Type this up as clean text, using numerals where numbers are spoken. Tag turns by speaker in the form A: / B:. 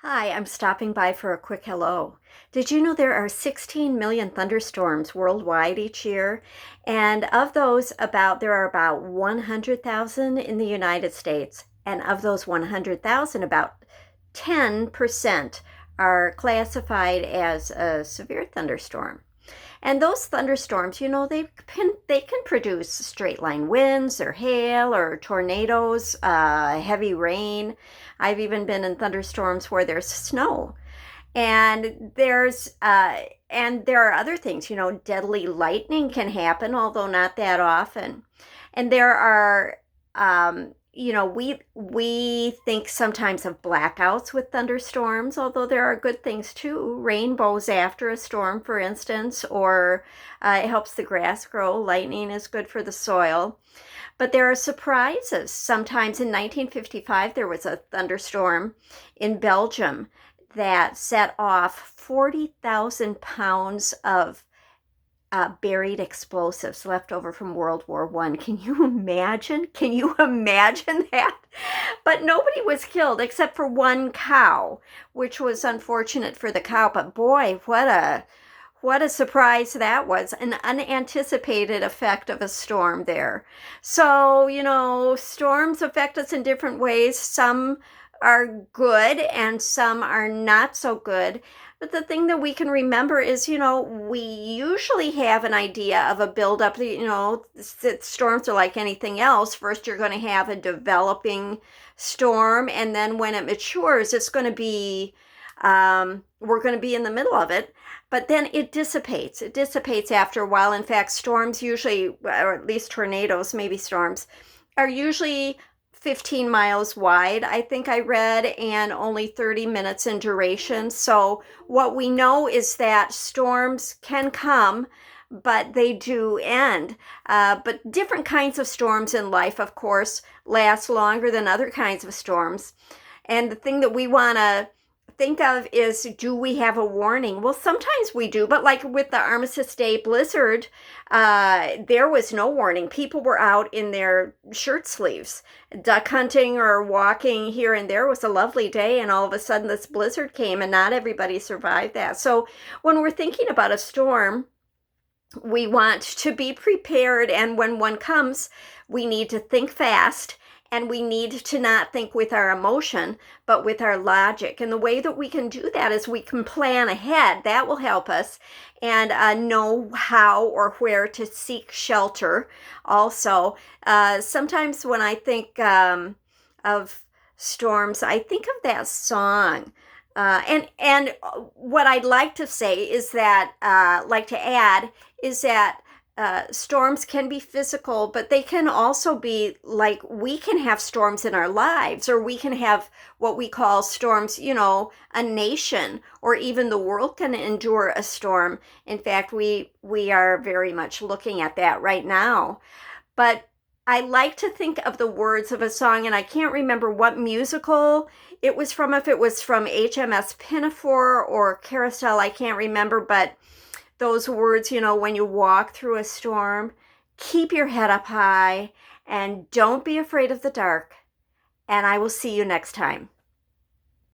A: Hi, I'm stopping by for a quick hello. Did you know there are 16 million thunderstorms worldwide each year? And of those, there are about 100,000 in the United States. And of those 100,000, about 10% are classified as a severe thunderstorm. And those thunderstorms, they can produce straight line winds or hail or tornadoes, heavy rain. I've even been in thunderstorms where there's snow. And there are other things, deadly lightning can happen, although not that often. And there are we think sometimes of blackouts with thunderstorms, although there are good things too. Rainbows after a storm, for instance, or it helps the grass grow. Lightning is good for the soil. But there are surprises. Sometimes in 1955, there was a thunderstorm in Belgium that set off 40,000 pounds of buried explosives left over from World War I. Can you imagine? Can you imagine that? But nobody was killed except for one cow, which was unfortunate for the cow. But boy, what a surprise that was. An unanticipated effect of a storm there. So, storms affect us in different ways. Some are good and some are not so good. But the thing that we can remember is, we usually have an idea of a buildup. Storms are like anything else. First, you're going to have a developing storm, and then when it matures, it's going to be, we're going to be in the middle of it. But then it dissipates. It dissipates after a while. In fact, storms usually, or at least tornadoes, maybe storms, are usually 15 miles wide, I think I read, and only 30 minutes in duration. So what we know is that storms can come, but they do end. But different kinds of storms in life, of course, last longer than other kinds of storms. And the thing that we want to think of is, do we have a warning? Well, sometimes we do, but like with the Armistice Day blizzard, there was no warning. People were out in their shirt sleeves, duck hunting or walking here and there. It was a lovely day, and all of a sudden this blizzard came, and not everybody survived that. So when we're thinking about a storm, we want to be prepared, and when one comes, we need to think fast. And we need to not think with our emotion, but with our logic. And the way that we can do that is we can plan ahead. That will help us, and know how or where to seek shelter. Also, sometimes when I think of storms, I think of that song. And what I'd like to say is that, like to add, is that storms can be physical, but they can also be like, we can have storms in our lives, or we can have what we call storms, a nation or even the world can endure a storm. In fact, we are very much looking at that right now. But I like to think of the words of a song, and I can't remember what musical it was from, if it was from HMS Pinafore or Carousel, I can't remember, but those words, when you walk through a storm, keep your head up high and don't be afraid of the dark. And I will see you next time.